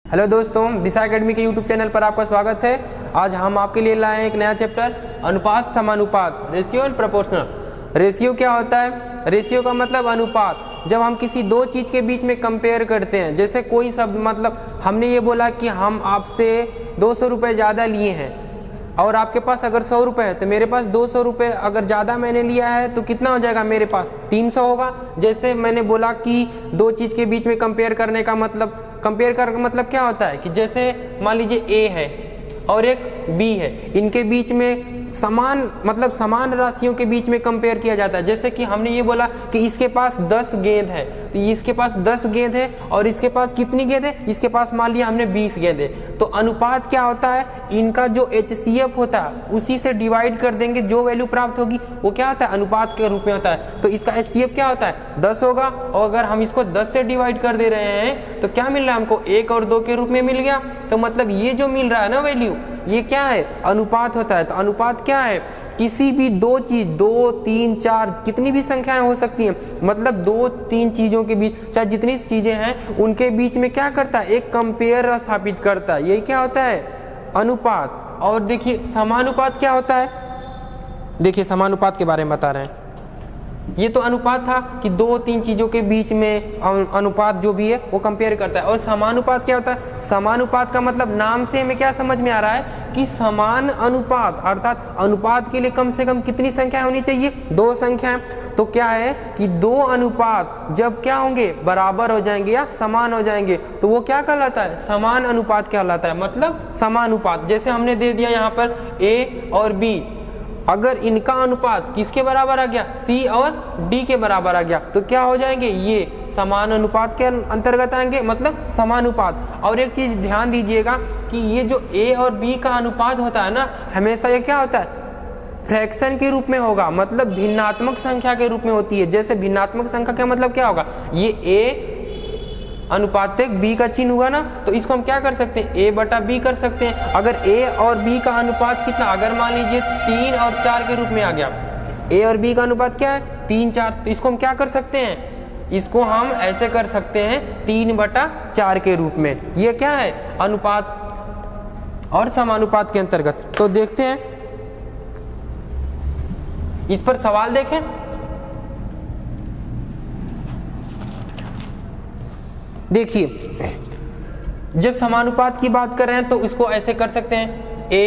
Hello दोस्तों, दिशा academy के YouTube channel पर आपका स्वागत है। आज हम आपके लिए लाए हैं एक नया चैप्टर, अनुपात समानुपात, रेशियो एंड प्रोपोर्शनल। रेशियो क्या होता है? रेशियो का मतलब अनुपात। जब हम किसी दो चीज़ के बीच में कंपेयर करते हैं, जैसे कोई शब्द, मतलब हमने ये बोला कि हम आपसे 200 रुपये ज़्यादा लिए हैं और आपके पास अगर 100 रुपये है तो मेरे पास 200 रुपये अगर ज़्यादा मैंने लिया है तो कितना हो जाएगा? मेरे पास 300 होगा। जैसे मैंने बोला कि दो चीज़ के बीच में कंपेयर करने का मतलब, कंपेयर करने का मतलब क्या होता है कि जैसे मान लीजिए ए है और एक बी है, इनके बीच में समान, मतलब समान राशियों के बीच में कंपेयर किया जाता है। जैसे कि हमने ये बोला कि इसके पास 10 गेंद है तो इसके पास 10 गेंद है और इसके पास कितनी गेंद है? इसके पास मान लिया हमने 20 गेंद है। तो अनुपात क्या होता है? इनका जो HCF होता है उसी से डिवाइड कर देंगे, जो वैल्यू प्राप्त होगी वो क्या होता है? अनुपात के रूप में होता है। तो इसका HCF क्या होता है? 10 होगा और अगर हम इसको 10 से डिवाइड कर दे रहे हैं तो क्या मिल रहा है हमको? 1 और 2 के रूप में मिल गया। तो मतलब ये जो मिल रहा है ना वैल्यू, ये क्या है? अनुपात होता है। तो अनुपात क्या है? किसी भी दो चीज, 2, 3, 4 कितनी भी संख्याएं हो सकती हैं, मतलब 2-3 चीजों के बीच, चाहे जितनी चीजें हैं उनके बीच में क्या करता है? एक कंपेयर स्थापित करता है। यही क्या होता है? अनुपात। और देखिए समानुपात क्या होता है? देखिए समानुपात के बारे में बता रहे हैं। ये तो अनुपात था कि 2-3 चीज़ों के बीच में अनुपात जो भी है वो कंपेयर करता है। और समानुपात क्या होता है? समानुपात का मतलब नाम से हमें क्या समझ में आ रहा है कि समान अनुपात, अर्थात अनुपात के लिए कम से कम कितनी संख्याएं होनी चाहिए? 2 संख्याएं। तो क्या है कि 2 अनुपात जब क्या होंगे? बराबर हो जाएंगे या समान हो जाएंगे तो वो क्या कहलाता है? समान अनुपात कहलाता है, मतलब समानुपात। जैसे हमने दे दिया यहाँ पर A और B, अगर इनका अनुपात किसके बराबर आ गया? C और D के बराबर आ गया तो क्या हो जाएंगे? ये समान अनुपात के अंतर्गत आएंगे, मतलब समानुपात। और एक चीज ध्यान दीजिएगा कि ये जो A और B का अनुपात होता है ना, हमेशा ये क्या होता है? फ्रैक्शन के रूप में होगा, मतलब भिन्नात्मक संख्या के रूप में होती है। जैसे भिन्नात्मक संख्या का मतलब क्या होगा? ये A अनुपातिक B का चिन्ह हुआ ना, तो इसको हम क्या कर सकते हैं? A बटा B कर सकते हैं। अगर A और B का अनुपात कितना, अगर मान लीजिए 3 और 4 के रूप में आ गया, A और B का अनुपात क्या है? 3-4, तो इसको हम क्या कर सकते हैं? इसको हम ऐसे कर सकते हैं 3/4 के रूप में। ये क्या है? अनुपात और समानुपात के अंतर्गत। तो देखते हैं, इस पर सवाल देखें। देखिए, जब समानुपात की बात कर रहे हैं तो इसको ऐसे कर सकते हैं, A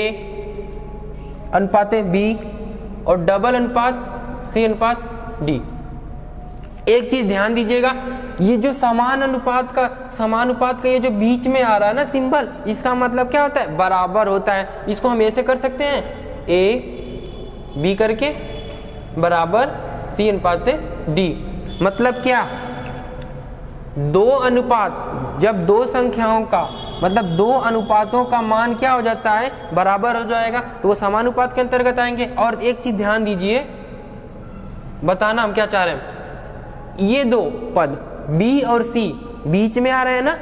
अनुपात B और डबल अनुपात C अनुपात D। एक चीज ध्यान दीजिएगा, ये जो समानुपात का ये जो बीच में आ रहा है ना सिंबल, इसका मतलब क्या होता है? बराबर होता है। इसको हम ऐसे कर सकते हैं, A B करके बराबर C अनुपात D। मतलब क्या? 2 अनुपात, जब 2 संख्याओं का, मतलब 2 अनुपातों का मान क्या हो जाता है? बराबर हो जाएगा, तो वो समानुपात के अंतर्गत आएंगे। और एक चीज ध्यान दीजिए, बताना हम क्या चाह रहे हैं। ये 2 पद B और C बीच में आ रहे हैं ना,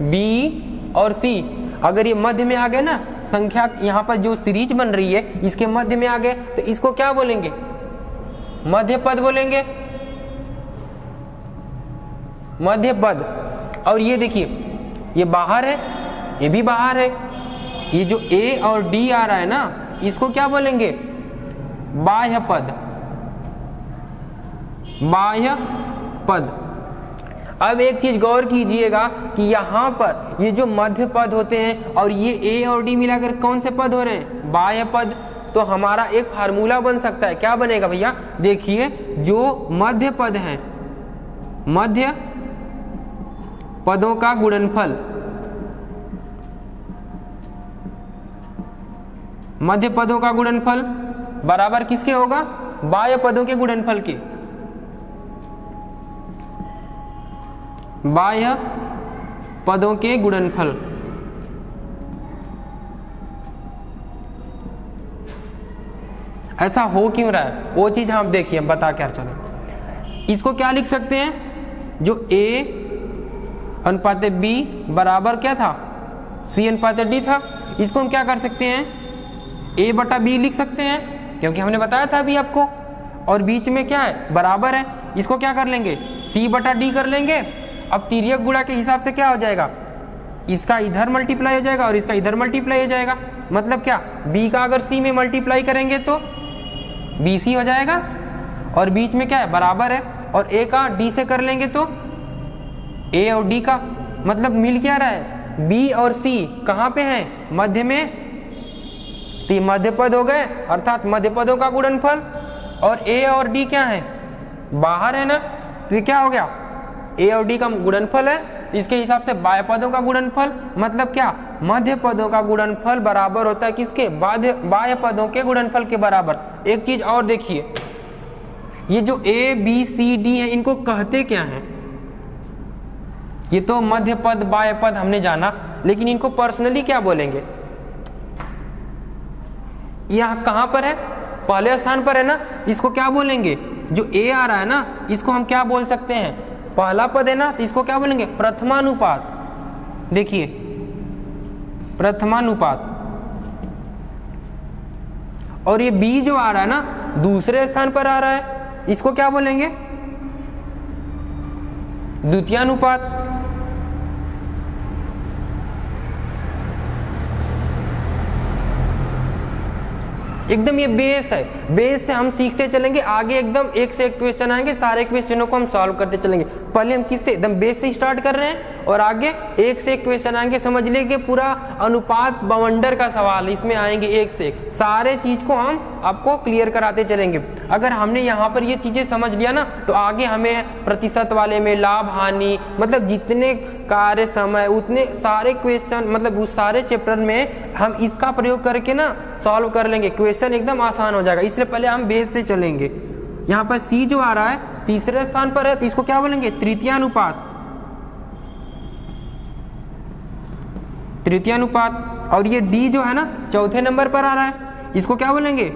B और C, अगर ये मध्य में आ गए ना, संख्या यहाँ पर जो सीरीज बन रही है इसके मध्य में आ गए तो इसको क्या बोलेंगे? मध्य पद बोलेंगे, मध्य पद। और ये देखिए, ये बाहर है, ये भी बाहर है। ये जो A और D आ रहा है ना, इसको क्या बोलेंगे? बाह्य पद, बाह्य पद। अब एक चीज गौर कीजिएगा कि यहाँ पर ये जो मध्य पद होते हैं और ये A और D मिलाकर कौन से पद हो रहे हैं? बाह्य पद। तो हमारा एक फार्मूला बन सकता है। क्या बनेगा भैया? देखिए, जो मध्य पद है, मध्य पदों का गुणनफल, मध्य पदों का गुणनफल बराबर किसके होगा? बाह्य पदों के गुणनफल के। बाह्य पदों के गुणनफल। ऐसा हो क्यों रहा है वो चीज हम देखिए, हम बता क्या चले। इसको क्या लिख सकते हैं? जो A अनुपात B बराबर क्या था? C अनुपात D था। इसको हम क्या कर सकते हैं? A बटा B लिख सकते हैं, क्योंकि हमने बताया था अभी आपको। और बीच में क्या है? बराबर है। इसको क्या कर लेंगे? C बटा D कर लेंगे। अब तिर्यक गुणा के हिसाब से क्या हो जाएगा? इसका इधर मल्टीप्लाई हो जाएगा और इसका इधर मल्टीप्लाई हो जाएगा। मतलब क्या, b का अगर c में मल्टीप्लाई करेंगे तो bc हो जाएगा, और बीच में क्या है, बराबर है, और a का d से कर लेंगे तो a और d का, मतलब मिल क्या रहा है, b और c कहाँ पे हैं, मध्य में, तो ये मध्य पद हो गए, अर्थात मध्य पदों का गुणनफल, और a और d क्या है, बाहर है ना, तो ये क्या हो गया, a और d का गुणनफल है, इसके हिसाब से बाह्य पदों का गुणनफल, मतलब क्या, मध्य पदों का गुणनफल बराबर होता है किसके, बाह्य पदों के गुणनफल के बराबर। एक चीज और देखिए, ये जो a b c d है इनको कहते क्या हैं, ये तो मध्य पद बाह्य पद हमने जाना, लेकिन इनको पर्सनली क्या बोलेंगे, यह कहां पर है, पहले स्थान पर है ना, इसको क्या बोलेंगे, जो a आ रहा है ना इसको हम क्या बोल सकते हैं, पहला पद है ना, तो इसको क्या बोलेंगे, प्रथमानुपात। देखिए प्रथमानुपात, और ये b जो आ रहा है ना दूसरे स्थान पर आ रहा है, इसको क्या बोलेंगे, द्वितीयानुपात। एकदम ये बेस है, बेस से हम सीखते चलेंगे आगे, एकदम एक से एक क्वेश्चन आएंगे, सारे क्वेश्चनों को हम सॉल्व करते चलेंगे। पहले हम किससे, एकदम बेस से स्टार्ट कर रहे हैं, और आगे एक से एक क्वेश्चन आएंगे। समझ लीजिए पूरा अनुपात बवंडर का सवाल इसमें आएंगे, एक से एक सारे चीज को हम आपको क्लियर कराते चलेंगे। अगर हमने यहाँ पर ये चीजें समझ लिया ना, तो आगे हमें प्रतिशत वाले में, लाभ हानि, मतलब जितने कार्य समय, उतने सारे क्वेश्चन, मतलब उस सारे चैप्टर में हम इसका प्रयोग करके ना सॉल्व कर लेंगे, क्वेश्चन एकदम आसान हो जाएगा। इसलिए पहले हम बेस से चलेंगे। यहाँ पर सी जो आ रहा है तीसरे स्थान पर है, तो इसको क्या बोलेंगे, तृतीयानुपात, तृतीयानुपात। और ये डी जो है ना चौथे नंबर पर आ रहा है, इसको क्या बोलेंगे,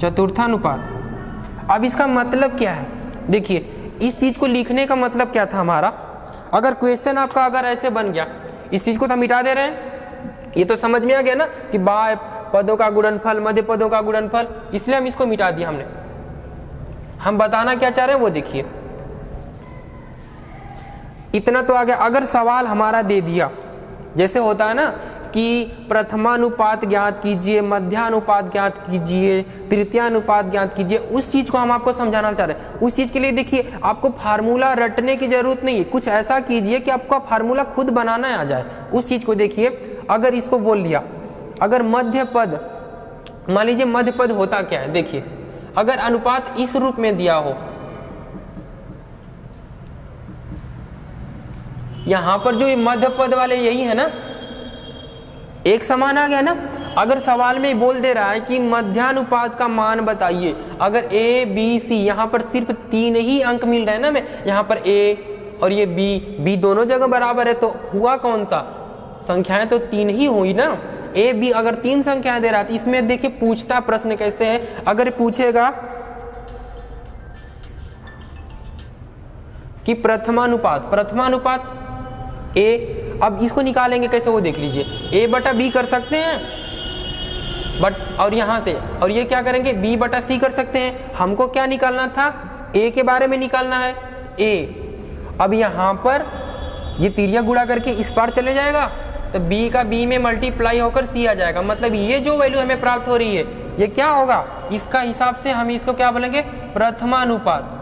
चतुर्थानुपात। अब इसका मतलब क्या है, देखिए इस चीज को लिखने का मतलब क्या था हमारा, अगर क्वेश्चन आपका अगर ऐसे बन गया, इस चीज को तो हम मिटा दे रहे हैं, ये तो समझ में आ गया ना कि बाह्य पदों का गुणनफल, मध्य पदों का गुणनफल, इसलिए हम इसको मिटा दिया हमने। हम बताना क्या चाह रहे हैं वो देखिए, इतना तो आ गया। अगर सवाल हमारा दे दिया, जैसे होता है ना कि प्रथमानुपात ज्ञात कीजिए, मध्यानुपात ज्ञात कीजिए, तृतीयानुपात ज्ञात कीजिए, उस चीज को हम आपको समझाना चाह रहे हैं। उस चीज के लिए देखिए आपको फार्मूला रटने की जरूरत नहीं है, कुछ ऐसा कीजिए कि आपका फार्मूला खुद बनाना आ जाए। उस चीज को देखिए, अगर इसको बोल लिया, अगर मध्य पद, मान लीजिए मध्य पद होता क्या है, देखिए अगर अनुपात इस रूप में दिया हो, यहां पर जो ये मध्य पद वाले यही है ना, एक समान आ गया ना। अगर सवाल में बोल दे रहा है कि मध्यानुपात का मान बताइए, अगर ए बी सी, यहाँ पर सिर्फ 3 ही अंक मिल रहे हैं ना, मैं यहाँ पर ए और ये बी दोनों जगह बराबर है, तो हुआ कौन सा, संख्याएं तो 3 ही हुई ना। ए बी अगर 3 संख्याएं दे रहा है, तो इसमें देखिए पूछता प्रश्न कैसे है, अगर पूछेगा कि प्रथमानुपात ए, अब इसको निकालेंगे कैसे वो देख लीजिए, a बटा b कर सकते हैं बट, और यहाँ से, और ये क्या करेंगे b बटा c कर सकते हैं। हमको क्या निकालना था, a के बारे में निकालना है a। अब यहाँ पर ये तिरिया गुणा करके इस पार चले जाएगा, तो b का b में मल्टीप्लाई होकर c आ जाएगा। मतलब ये जो वैल्यू हमें प्राप्त हो रही है, ये क्या होगा, इसका हिसाब से हम इसको क्या बोलेंगे, प्रथमानुपात।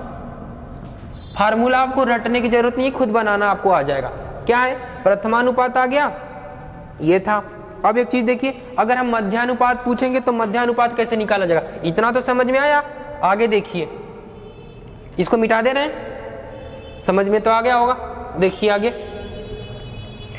फार्मूला आपको रटने की जरूरत नहीं, खुद बनाना आपको आ जाएगा। क्या है, प्रथमानुपात आ गया, ये था। अब एक चीज देखिए, अगर हम मध्यानुपात पूछेंगे तो मध्यानुपात कैसे निकाला जाएगा, इतना तो समझ में आया। आगे देखिए, इसको मिटा दे रहे हैं, समझ में तो आ गया होगा। देखिए आगे,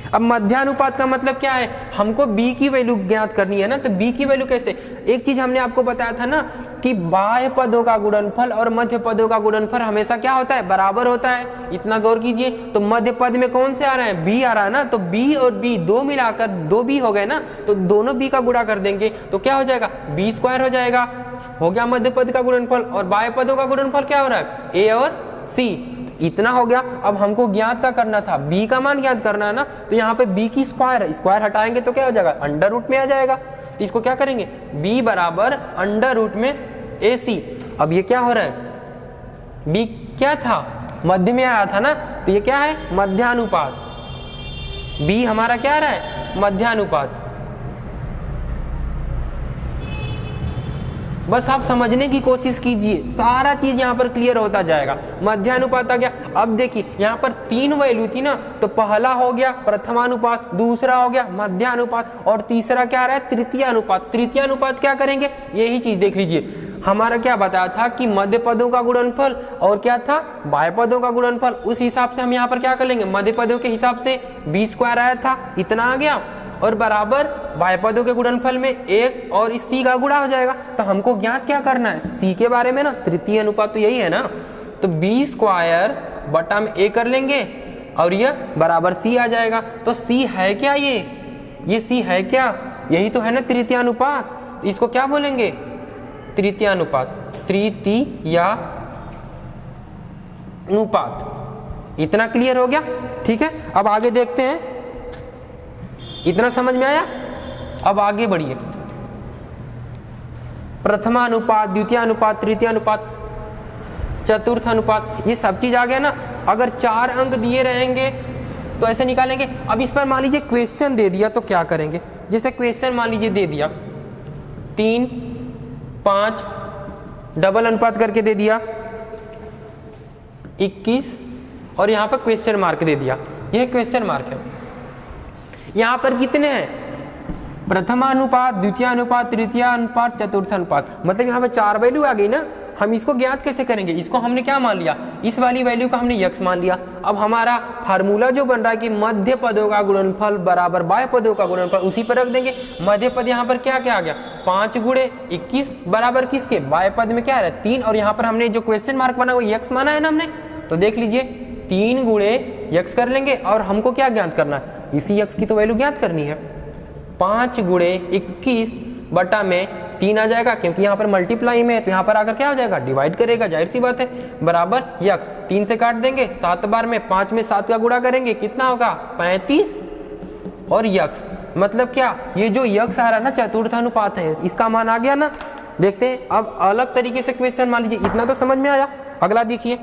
अब मध्यानुपात का मतलब क्या है, हमको b की वैल्यू ज्ञात करनी है ना, तो b की वैल्यू कैसे, एक चीज हमने आपको बताया था ना कि बाह्य पदों का गुणनफल और मध्य पदों का गुणनफल हमेशा क्या होता है, बराबर होता है। इतना गौर कीजिए, तो मध्य पद में कौन से आ रहे हैं, b आ रहा है ना, तो b और b दो मिलाकर 2b हो गए ना, तो दोनों b का गुणा कर देंगे तो क्या हो जाएगा, b² हो जाएगा। हो गया मध्य पद का गुणनफल। और बाह्य पदों का गुणनफल क्या हो रहा है, a और c, इतना हो गया। अब हमको ज्ञात का करना था, b का मान ज्ञात करना है ना, तो यहाँ पे b की स्क्वायर है, स्क्वायर हटाएंगे तो क्या हो जाएगा, अंडर रूट में आ जाएगा। तो इसको क्या करेंगे, b बराबर अंडर रूट में ac। अब ये क्या हो रहा है, b क्या था, मध्य में आया था ना, तो ये क्या है, मध्यानुपात। बी हमारा क्या रहा है, मध्यानुपात। बस आप समझने की कोशिश कीजिए, सारा चीज यहाँ पर क्लियर होता जाएगा। मध्यानुपात आ गया। अब देखिए यहाँ पर 3 वैल्यू थी ना, तो पहला हो गया प्रथमानुपात, दूसरा हो गया मध्यानुपात, और तीसरा क्या रहा है, तृतीय अनुपात। तृतीय अनुपात क्या करेंगे, यही चीज देख लीजिए। हमारा क्या बताया था कि मध्य पदों का गुणनफल और क्या था, बाह्य पदों का गुणनफल। उस हिसाब से हम यहाँ पर क्या कर लेंगे, मध्य पदों के हिसाब से b² आया था, इतना आ गया, और बराबर बाह्य पदों के गुणनफल में 1 और इस c का गुणा हो जाएगा। तो हमको ज्ञात क्या करना है, c के बारे में ना, तृतीय अनुपात तो यही है ना, तो b² बटा में a कर लेंगे और यह बराबर c आ जाएगा। तो c है क्या, ये c है क्या, यही तो है ना तृतीय अनुपात। इसको क्या बोलेंगे, तृतीय अनुपात, तृतीय अनुपात। इतना क्लियर हो गया, ठीक है। अब आगे देखते हैं, इतना समझ में आया। अब आगे बढ़िए, प्रथमा अनुपात, द्वितीय अनुपात, तृतीय अनुपात, चतुर्थ अनुपात, ये सब चीज आ गया ना। अगर 4 अंक दिए रहेंगे तो ऐसे निकालेंगे। अब इस पर मान लीजिए क्वेश्चन दे दिया तो क्या करेंगे, जैसे क्वेश्चन मान लीजिए दे दिया 3, 5, डबल अनुपात करके दे दिया 21, और यहाँ पर क्वेश्चन मार्क दे दिया, यह क्वेश्चन मार्क है। यहाँ पर कितने हैं, प्रथमानुपात, द्वितीय अनुपात, तृतीय अनुपात, चतुर्थ अनुपात, मतलब यहाँ पे 4 वैल्यू आ गई ना। हम इसको ज्ञात कैसे करेंगे, इसको हमने क्या मान लिया, इस वाली वैल्यू को हमने यक्स मान लिया। अब हमारा फार्मूला जो बन रहा है कि मध्य पदों का गुणनफल बराबर बाह्य पदों का गुणनफल, उसी पर रख देंगे। मध्य पद यहाँ पर क्या क्या आ गया, 5 गुणे 21 बराबर किसके, बाह्य पद में क्या है 3, और यहाँ पर हमने जो क्वेश्चन मार्क बना वो यक्स माना है ना हमने। तो देख लीजिए 3 गुणे यक्स कर लेंगे, और हमको क्या ज्ञात करना है, इसी यक्स की तो वैल्यू ज्ञात करनी है। 5 गुणे 21 बटा में 3 आ जाएगा, क्योंकि यहाँ पर मल्टीप्लाई में है, तो यहाँ पर आकर क्या हो जाएगा, डिवाइड करेगा, जाहिर सी बात है, बराबर यक्स। 3 से काट देंगे, 7 बार में 5 में 7 का गुणा करेंगे, कितना होगा 35, और यक्स मतलब क्या, ये जो यक्स आ रहा है ना चतुर्थ अनुपात है, इसका मान आ गया ना। देखते हैं अब अलग तरीके से क्वेश्चन, मान लीजिए इतना तो समझ में आया। अगला देखिए,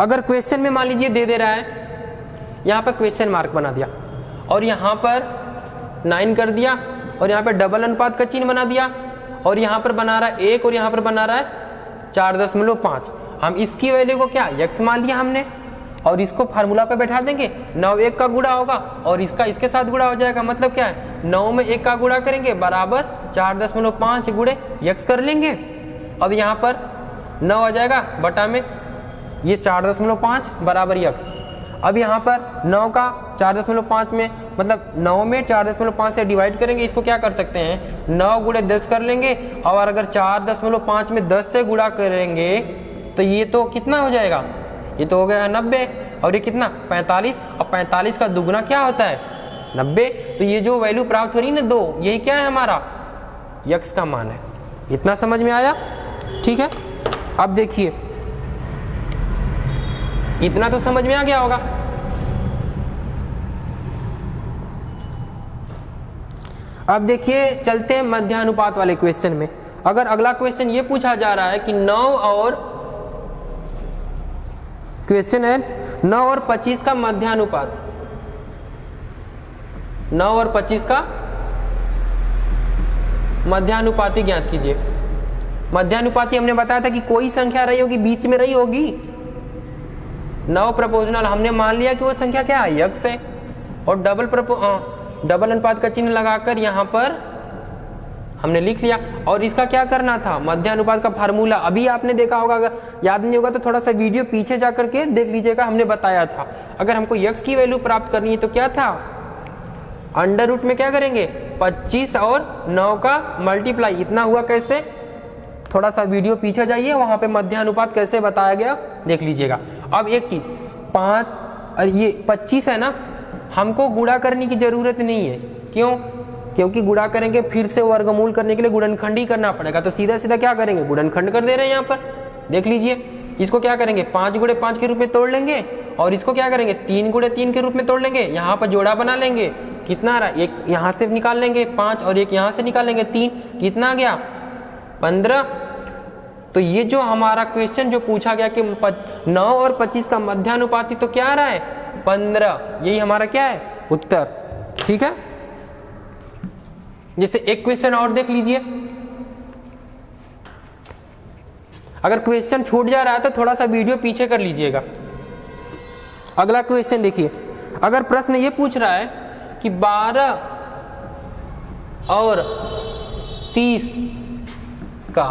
अगर क्वेश्चन में मान लीजिए दे रहा है, यहाँ पर क्वेश्चन मार्क बना दिया, और यहाँ पर 9 कर दिया, और यहाँ पर डबल अनुपात का चिन्ह बना दिया, और यहाँ पर बना रहा है 1, और यहाँ पर बना रहा है 4.5। हम इसकी वैल्यू को क्या यक्स मान लिया हमने, और इसको फार्मूला पे बैठा देंगे। 9 1 का गुणा होगा, और इसका इसके साथ गुणा हो जाएगा, मतलब क्या है 9 में 1 का गुणा करेंगे बराबर 4.5 गुणे यक्स कर लेंगे। अब यहाँ पर 9 आ जाएगा बटा में ये 4.5 बराबर यक्स। अब यहाँ पर 9 का 4.5 में, मतलब 9 में 4.5 से डिवाइड करेंगे, इसको क्या कर सकते हैं 9 गुणे 10 कर लेंगे, और अगर 4.5 में 10 से गुणा करेंगे तो ये तो कितना हो जाएगा, ये तो हो गया 90, और ये कितना 45, और 45 का दुगुना क्या होता है 90। तो ये जो वैल्यू प्राप्त हो रही है ना 2, यही क्या है हमारा यक्स का मान है। इतना समझ में आया, ठीक है। अब देखिए इतना तो समझ में आ गया होगा। अब देखिए चलते हैं मध्यानुपात वाले क्वेश्चन में। अगर अगला क्वेश्चन ये पूछा जा रहा है कि 9 और क्वेश्चन है 9 और 25 का मध्यानुपात, 9 और 25 का मध्यानुपाती ज्ञात कीजिए। मध्यानुपाती हमने बताया था कि कोई संख्या रही होगी, बीच में रही होगी। 9 प्रपोजनल हमने मान लिया कि वो संख्या क्या है यक्स है, और डबल अनुपात का चिन्ह लगाकर यहाँ पर हमने लिख लिया। और इसका क्या करना था, मध्यानुपात का फार्मूला अभी आपने देखा होगा, अगर याद नहीं होगा तो थोड़ा सा वीडियो पीछे जा करके देख लीजिएगा, हमने बताया था। अगर हमको यक्स की वैल्यू प्राप्त करनी है तो क्या था, अंडर रूट में क्या करेंगे 25 और 9 का मल्टीप्लाई, इतना हुआ कैसे, थोड़ा सा वीडियो पीछे जाइए, वहां पे मध्यानुपात कैसे बताया गया देख लीजिएगा। अब एक चीज 5 ये 25 है ना, हमको गुणा करने की जरूरत नहीं है, क्यों, क्योंकि गुणा करेंगे फिर से वर्गमूल करने के लिए गुणनखंड ही करना पड़ेगा, तो सीधा सीधा क्या करेंगे गुणनखंड कर दे रहे हैं यहाँ पर। देख लीजिए इसको क्या करेंगे 5 गुणे 5 के रूप में तोड़ लेंगे, और इसको क्या करेंगे 3 गुणे 3 के रूप में तोड़ लेंगे, यहाँ पर जोड़ा बना लेंगे, कितना आ रहा है, एक यहाँ से निकाल लेंगे 5 और एक यहाँ से निकाल लेंगे 3, कितना आ गया 15। तो ये जो हमारा क्वेश्चन जो पूछा गया कि 9 और 25 का मध्यानुपाती तो क्या आ रहा है 15, यही हमारा क्या है उत्तर। ठीक है, जैसे एक क्वेश्चन और देख लीजिए, अगर क्वेश्चन छूट जा रहा है तो थोड़ा सा वीडियो पीछे कर लीजिएगा। अगला क्वेश्चन देखिए, अगर प्रश्न ये पूछ रहा है कि 12 और 30 का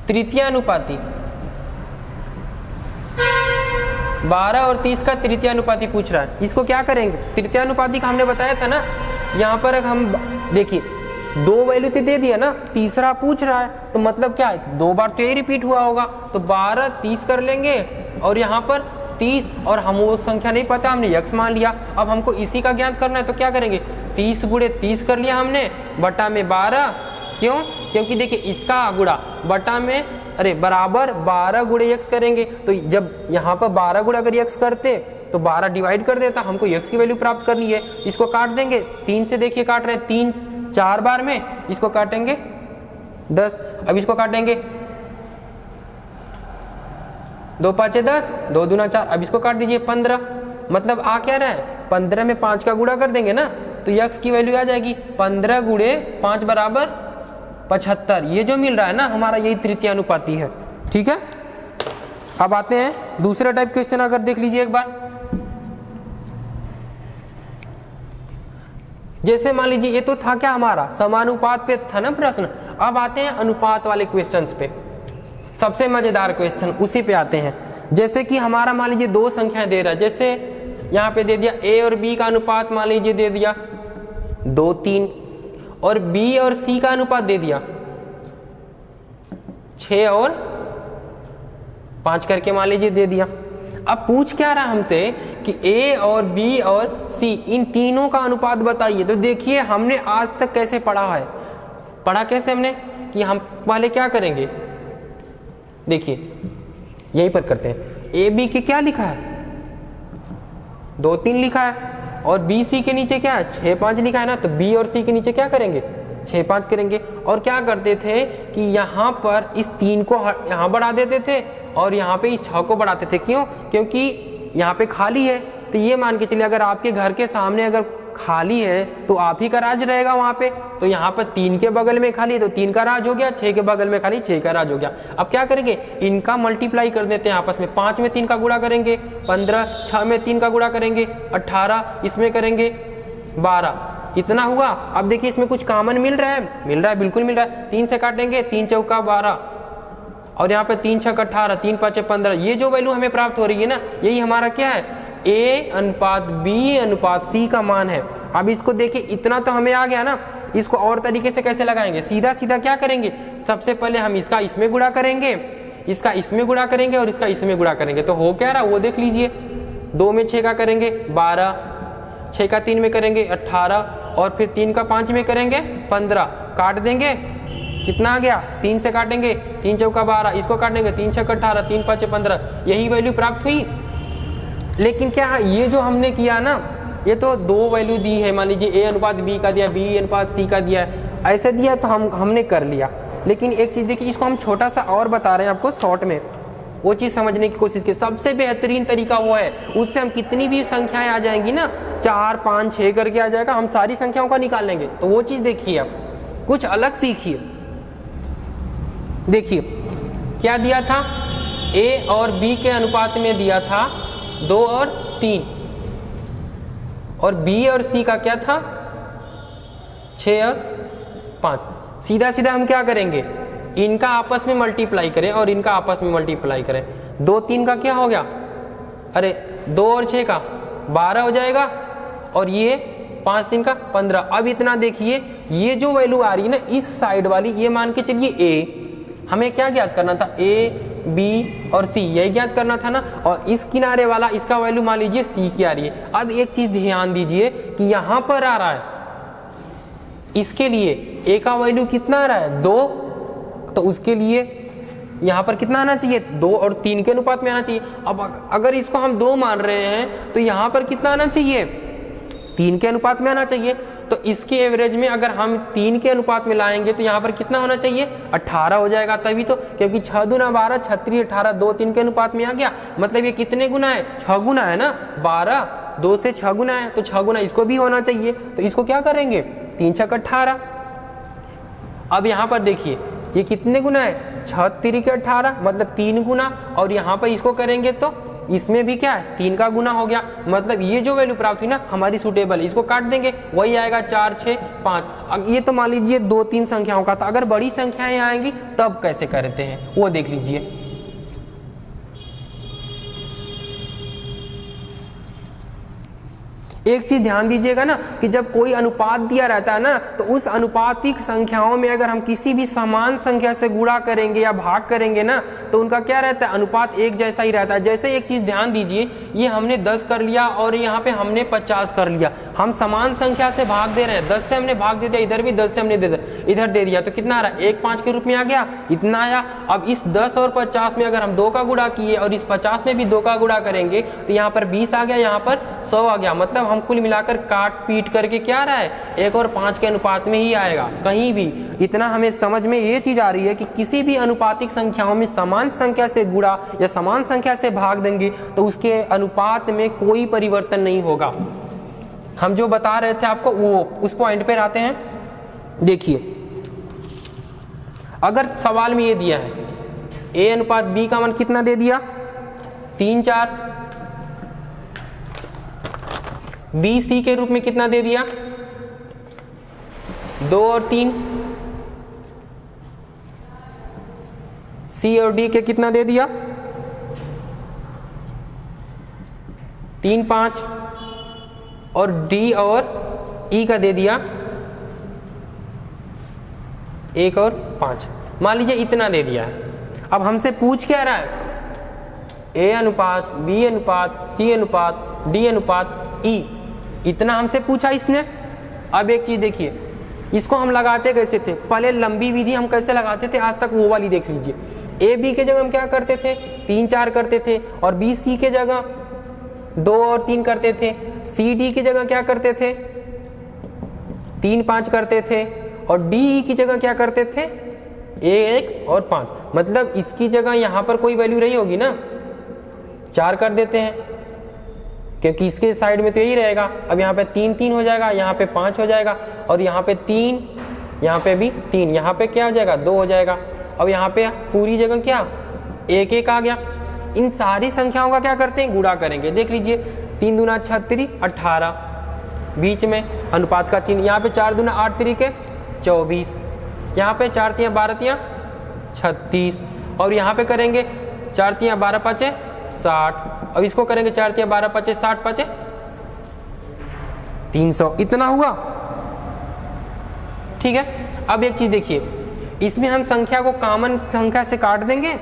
तृतीयानुपाती, 12 और 30 का तृतीयानुपाती पूछ रहा है, इसको क्या करेंगे। तृतीयानुपाती का हमने बताया था ना, यहाँ पर हम देखिए 2 वैल्यू तो दे दिया ना, तीसरा पूछ रहा है तो मतलब क्या है 2 बार तो ये रिपीट हुआ होगा, तो 12 30 कर लेंगे और यहाँ पर 30, और हम वो संख्या नहीं पता हमने यक्स मान लिया। अब हमको इसी का ज्ञान करना है तो क्या करेंगे 30 गुणे 30 कर लिया हमने बटा में 12, क्यों, क्योंकि देखिए इसका गुणा बटा में बराबर 12 गुणे यक्स करेंगे, तो जब यहाँ पर 12 गुणा अगर यक्स करते तो 12 डिवाइड कर देता, हमको यक्स की वैल्यू प्राप्त करनी है। इसको काट देंगे 3 से, देखिए काट रहे हैं 3 4 बार में, इसको काटेंगे 10, अब इसको काटेंगे 2 5 10, 2 दूना 4, अब इसको काट दीजिए 15, मतलब आ क्या रहा है 15 में 5 का गुणा कर देंगे ना तो यक्स की वैल्यू आ जाएगी 15 गुणे 5 बराबर 75, ये जो मिल रहा है ना हमारा यही तृतीयानुपाती है। ठीक है, अब आते हैं दूसरा टाइप क्वेश्चन, अगर देख लीजिए एक बार, जैसे मान लीजिए ये तो था क्या हमारा समानुपात पे था ना प्रश्न, अब आते हैं अनुपात वाले क्वेश्चंस पे, सबसे मजेदार क्वेश्चन उसी पे आते हैं। जैसे कि हमारा मान लीजिए 2 संख्याएं दे रहा है, जैसे यहाँ पे दे दिया a और b का अनुपात मान लीजिए दे दिया 2 3, और b और c का अनुपात दे दिया 6 और 5 करके मान लीजिए दे दिया। अब पूछ क्या रहा हमसे कि a और b और c इन तीनों का अनुपात बताइए। तो देखिए हमने आज तक कैसे पढ़ा है, पढ़ा कैसे हमने कि हम पहले क्या करेंगे, देखिए यहीं पर करते हैं, ए बी के क्या लिखा है 2 3 लिखा है, और बी सी के नीचे क्या है 6 5 लिखा है ना, तो बी और सी के नीचे क्या करेंगे 6 5 करेंगे। और क्या करते थे कि यहाँ पर इस 3 को यहाँ बढ़ा देते थे और यहाँ पे इस 6 को बढ़ाते थे, क्यों, क्योंकि यहाँ पे खाली है, तो ये मान के चलिए अगर आपके घर के सामने अगर खाली है तो आप ही का राज रहेगा वहाँ पे, तो यहाँ पर 3 के बगल में खाली तो 3 का राज हो गया, 6 के बगल में खाली 6 का राज हो गया। अब क्या करेंगे इनका मल्टीप्लाई कर देते हैं आपस में, 5 में 3 का गुणा करेंगे 15, 6 में 3 का गुणा करेंगे 18, इसमें करेंगे 12, इतना हुआ। अब देखिए इसमें कुछ कॉमन मिल रहा है बिल्कुल मिल रहा है, 3 से काटेंगे 3 चौका 12 और यहाँ पे 3 6 18, 3 5 15, ये जो वैल्यू हमें प्राप्त हो रही है ना यही हमारा क्या है A अनुपात B अनुपात C का मान है। अब इसको देखिए इतना तो हमें आ गया ना, इसको और तरीके से कैसे लगाएंगे, सीधा सीधा क्या करेंगे, सबसे पहले हम इसका इसमें गुणा करेंगे, इसका इसमें गुणा करेंगे और इसका इसमें गुणा करेंगे, तो हो क्या रहा वो देख लीजिए, 2 में 6 का करेंगे 12, 6 का 3 में करेंगे 18 और फिर 3 का 5 में करेंगे 15, काट देंगे कितना आ गया 3 से काटेंगे 3 चौका 12, इसको काटेंगे 3 6 18, 3 5 15, यही वैल्यू प्राप्त हुई। लेकिन क्या है ये जो हमने किया ना, ये तो 2 वैल्यू दी है, मान लीजिए A अनुपात B का दिया, B अनुपात C का दिया है, ऐसे दिया तो हमने कर लिया। लेकिन एक चीज़ देखिए, इसको हम छोटा सा और बता रहे हैं आपको शॉर्ट में, वो चीज़ समझने की कोशिश की। सबसे बेहतरीन तरीका वो है, उससे हम कितनी भी संख्याएं आ जाएंगी ना 4 5 6 करके आ जाएगा, हम सारी संख्याओं का निकाल लेंगे। तो वो चीज़ देखिए, आप कुछ अलग सीखिए। देखिए क्या दिया था, A और B के अनुपात में दिया था 2 और 3, और B और C का क्या था 6 और 5। सीधा सीधा हम क्या करेंगे, इनका आपस में मल्टीप्लाई करें और इनका आपस में मल्टीप्लाई करें। 2 3 का क्या हो गया, 2 और 6 का 12 हो जाएगा, और ये 5 3 का 15। अब इतना देखिए, ये जो वैल्यू आ रही है ना इस साइड वाली, ये मान के चलिए A, हमें क्या ज्ञात करना था A B और C, यही ज्ञात करना था ना, और इस किनारे वाला इसका वैल्यू मान लीजिए C की आ रही है। अब एक चीज ध्यान दीजिए कि यहाँ पर आ रहा है, इसके लिए A का वैल्यू कितना आ रहा है 2, तो उसके लिए यहाँ पर कितना आना चाहिए 2 और 3 के अनुपात में आना चाहिए। अब अगर इसको हम 2 मान रहे हैं तो यहाँ पर कितना आना चाहिए 3 के अनुपात में आना चाहिए। तो इसके एवरेज में अगर हम 3 के अनुपात में लाएंगे तो यहाँ पर कितना होना चाहिए, 18 हो जाएगा तभी तो, क्योंकि 6 दूना 12, 36 18, 2 3 के अनुपात में आ गया। मतलब ये कितने गुना है, 6 गुना है ना, 12 2 से 6 गुना है, तो 6 गुना इसको भी होना चाहिए। तो इसको क्या करेंगे, 3 6 18। अब यहाँ पर देखिए ये कितने गुना है, 6 3 के 18, मतलब 3 गुना, और यहाँ पर इसको करेंगे तो इसमें भी क्या है, 3 का गुना हो गया। मतलब ये जो वैल्यू प्राप्त हुई ना हमारी सूटेबल है, इसको काट देंगे, वही आएगा 4 6 5। अब ये तो मान लीजिए 2 3 संख्याओं का था, अगर बड़ी संख्याएं आएंगी तब कैसे करते हैं वो देख लीजिए। एक चीज ध्यान दीजिएगा ना कि जब कोई अनुपात दिया रहता है ना, तो उस अनुपातिक संख्याओं में अगर हम किसी भी समान संख्या से गुणा करेंगे या भाग करेंगे ना, तो उनका क्या रहता है, अनुपात एक जैसा ही रहता है। जैसे एक चीज ध्यान दीजिए, ये हमने 10 कर लिया और यहाँ पे हमने 50 कर लिया, हम समान संख्या से भाग दे रहे हैं, 10 से हमने भाग दे दिया, इधर भी 10 से हमने इधर दे दिया, तो कितना आ रहा है, 1 5 के रूप में आ गया, इतना आया। अब इस 10 और 50 में अगर हम 2 का गुणा किए और इस 50 में भी 2 का गुणा करेंगे तो यहाँ पर 20 आ गया, यहाँ पर 100 आ गया। मतलब हम कुल मिलाकर काट पीट करके क्या आ रहा है, 1 और 5 के अनुपात में ही आएगा कहीं भी। इतना हमें समझ में ये चीज आ रही है कि किसी भी अनुपातिक संख्याओं में समान संख्या से गुणा या समान संख्या से भाग देंगे तो उसके अनुपात में कोई परिवर्तन नहीं होगा। हम जो बता रहे थे आपको वो उस पॉइंट पे आते हैं। देखिए अगर सवाल में ये दिया है a अनुपात b का मान कितना दे दिया, 3 4, b c के रूप में कितना दे दिया, 2 और 3, c और d के कितना दे दिया, 3 5, और d और e का दे दिया 1 और 5। मान लीजिए इतना दे दिया है। अब हमसे पूछ क्या रहा है, a अनुपात b अनुपात c अनुपात d अनुपात e, इतना हमसे पूछा इसने। अब एक चीज देखिए, इसको हम लगाते कैसे थे, पहले लंबी विधि हम कैसे लगाते थे आज तक वो वाली देख लीजिए। a b के जगह हम क्या करते थे, 3 4 करते थे, और b c के जगह 2 और 3 करते थे, c d की जगह क्या करते थे, 3 5 करते थे, और d e की जगह क्या करते थे, 1 और 5। मतलब इसकी जगह यहाँ पर कोई वैल्यू रही होगी ना, 4 कर देते हैं क्योंकि इसके साइड में तो यही रहेगा। अब यहाँ पे 3 3 हो जाएगा, यहाँ पे 5 हो जाएगा, और यहाँ पे 3, यहाँ पे भी 3, यहाँ पे क्या हो जाएगा, 2 हो जाएगा। अब यहाँ पे पूरी जगह क्या 1 1 आ गया। इन सारी संख्याओं का क्या करते हैं, गुणा करेंगे। देख लीजिए 3 दूना 36 18, बीच में अनुपात का चिन्ह, यहाँ पे 4 दूना 8 3 24, यहाँ पे 4 3 12 3 36, और यहाँ पे करेंगे 4 3 12 5 60। अब इसको करेंगे 4 3 12 5 60 5 300, इतना हुआ। ठीक है। अब एक चीज देखिए, इसमें हम संख्या को कॉमन संख्या से काट देंगे।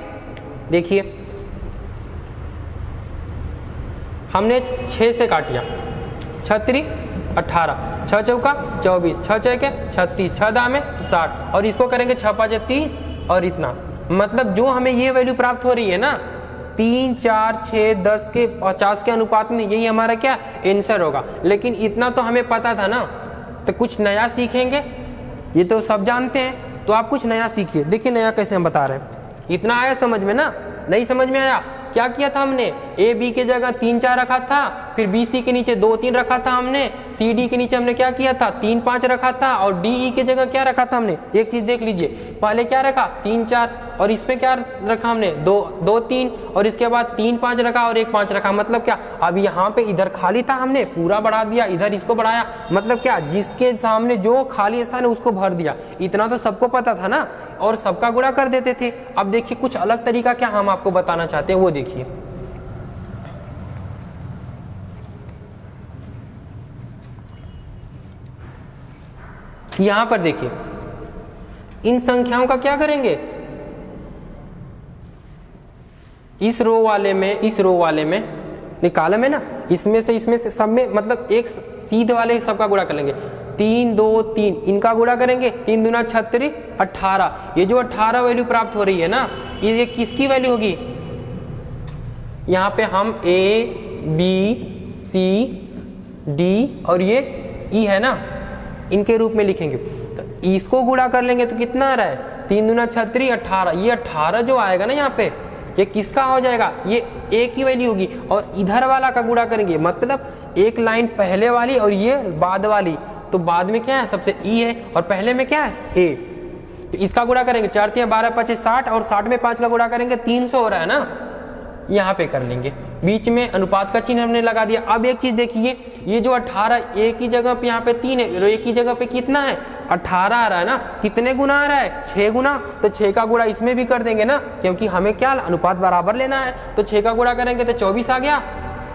देखिए हमने 6 से काटिया, 6 3 18, 6 चौका 24, 6 6 36, 6 दामे 60, और इसको करेंगे 6 5 30, और इतना। मतलब जो हमें ये वैल्यू प्राप्त हो रही है ना 3 4 6 10 के 50 के अनुपात में, यही हमारा क्या आंसर होगा। लेकिन इतना तो हमें पता था ना, तो कुछ नया सीखेंगे, ये तो सब जानते हैं, तो आप कुछ नया सीखिए। देखिए नया कैसे हम बता रहे हैं। इतना आया समझ में ना, नहीं समझ में आया, क्या किया था हमने, ए बी के जगह 3 4 रखा था, फिर बी सी के नीचे 2 3 रखा था हमने, सी डी के नीचे हमने क्या किया था 3 5 रखा था, और डी ई के जगह क्या रखा था हमने। एक चीज देख लीजिए, पहले क्या रखा 3 4, और इसमें क्या रखा हमने 2 2 3, और इसके बाद 3 5 रखा और 1 5 रखा। मतलब क्या, अब यहाँ पे इधर खाली था, हमने पूरा बढ़ा दिया, इधर इसको बढ़ाया। मतलब क्या, जिसके सामने जो खाली स्थान है उसको भर दिया। इतना तो सबको पता था ना, और सबका गुणा कर देते थे। अब देखिए कुछ अलग तरीका क्या हम आपको बताना चाहते हैं, वो देखिए। यहां पर देखिए, इन संख्याओं का क्या करेंगे, इस रो वाले में निकालम है ना, इसमें से सब में, मतलब एक सीधे वाले सबका गुणा कर लेंगे। 3 2 3, इनका गुणा करेंगे, 3 दूना 36 18। ये जो 18 वैल्यू प्राप्त हो रही है ना, ये किसकी वैल्यू होगी, यहाँ पे हम A B C डी और ये ई है ना, इनके रूप में लिखेंगे। तो इसको गुणा कर लेंगे तो कितना आ रहा है, 3 दूना 36 18। ये 18 जो आएगा ना यहाँ पे, ये किसका हो जाएगा, ये ए की वैल्यू होगी। और इधर वाला का गुणा करेंगे, मतलब एक लाइन पहले वाली और ये बाद वाली, तो बाद में क्या है सबसे ई है और पहले में क्या है ए। तो इसका गुणा करेंगे 4 3 12 5 60 और 60 में 5 का गुणा करेंगे 300 हो रहा है ना, यहाँ पे कर लेंगे। बीच में अनुपात का चिन्ह हमने लगा दिया। अब एक चीज देखिए, ये जो 18 एक ही जगह पे यहाँ पे 3 है, और एक ही जगह पे कितना है 18 आ रहा है ना, कितने गुना आ रहा है 6 गुना। तो 6 का गुणा इसमें भी कर देंगे ना, क्योंकि हमें क्या अनुपात बराबर लेना है। तो 6 का गुणा करेंगे तो 24 आ गया,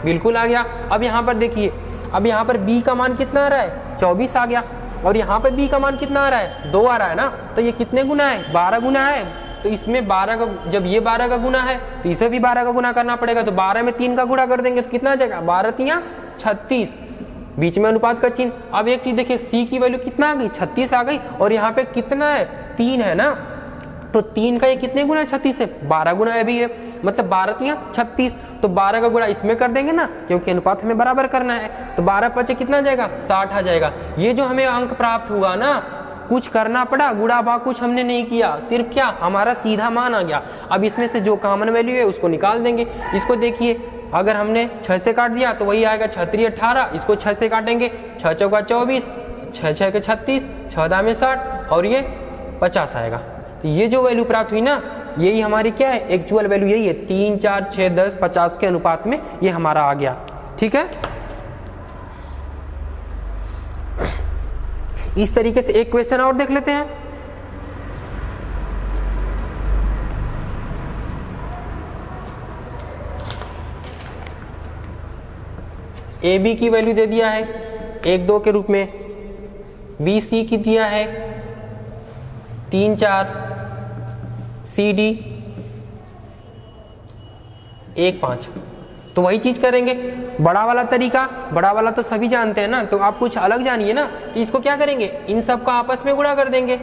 बिल्कुल आ गया। अब यहाँ पर देखिए, अब यहाँ पर b का मान कितना आ रहा है 24 आ गया, और यहाँ पे b का मान कितना आ रहा है 2 आ रहा है ना। तो ये कितने गुना है 12 गुना है। तो इसमें 12 का, जब ये 12 का गुना है तो इसे भी 12 का गुना करना पड़ेगा। तो 12 में 3 का गुणा कर देंगे तो कितना आ जाएगा 12 3 36, बीच में अनुपात का चिन्ह। अब एक चीज देखिए, c की वैल्यू कितना आ गई 36 आ गई, और यहाँ पे कितना है 3 है ना, तो 3 का ये कितने गुना है 36 से 12 गुना है भी है, मतलब 12 3 36। तो 12 का गुणा इसमें कर देंगे ना, क्योंकि अनुपात हमें बराबर करना है। तो 12 5 कितना आ जाएगा 60 आ जाएगा। ये जो हमें अंक प्राप्त हुआ ना, कुछ करना पड़ा, गुणा भाग कुछ हमने नहीं किया, सिर्फ क्या हमारा सीधा मान आ गया। अब इसमें से जो कॉमन वैल्यू है उसको निकाल देंगे। इसको देखिए, अगर हमने 6 से काट दिया तो वही आएगा 6 3 18, इसको 6 से काटेंगे 6 चौका 24, 6 6 के 36, 6 दा में 60 और ये 50 आएगा। तो ये जो वैल्यू प्राप्त हुई ना, यही हमारी क्या है एक्चुअल वैल्यू, यही है 3 4 6 10 50 के अनुपात में ये हमारा आ गया। ठीक है, इस तरीके से एक क्वेश्चन और देख लेते हैं। ए बी की वैल्यू दे दिया है 1 2 के रूप में, बी सी की दिया है 3 4, सी डी 1 5। तो वही चीज करेंगे, बड़ा वाला तरीका, बड़ा वाला तो सभी जानते हैं ना, तो आप कुछ अलग जानिए ना। तो इसको क्या करेंगे, इन सब का आपस में गुणा कर देंगे।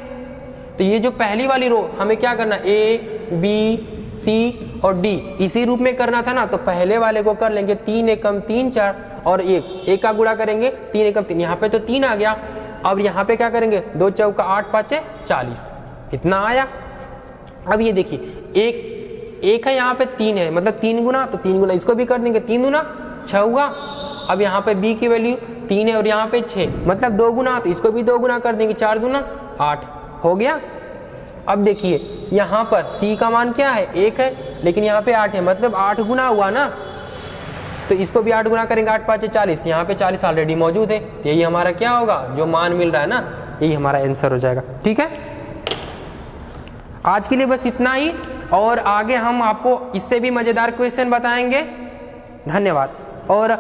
तो ये जो पहली वाली रो हमें क्या करना, ए बी सी और डी इसी रूप में करना था ना, तो पहले वाले को कर लेंगे 3 एकम 3 4 और 1 का गुणा करेंगे 3 एकम 3, यहाँ पे तो 3 आ गया। अब यहाँ पे क्या करेंगे 2 चौका 8 5 40, इतना आया। अब ये देखिए, एक है यहाँ पे 3 है, मतलब 3 गुना, तो 3 गुना इसको भी कर देंगे, 3 गुना 6 हुआ। अब यहाँ पे b की वैल्यू 3 है और यहाँ पे 6, मतलब 2 गुना, तो इसको भी 2 गुना कर देंगे, 4 दूना 8 हो गया। अब देखिए यहाँ पर c का मान क्या है 1 है, लेकिन यहाँ पे 8 है, मतलब 8 गुना हुआ ना, तो इसको भी 8 गुना करेंगे 8 5 40, यहाँ पे 40 ऑलरेडी मौजूद है। तो यही हमारा क्या होगा, जो मान मिल रहा है ना, यही हमारा आंसर हो जाएगा। ठीक है, आज के लिए बस इतना ही, और आगे हम आपको इससे भी मजेदार क्वेश्चन बताएंगे। धन्यवाद। और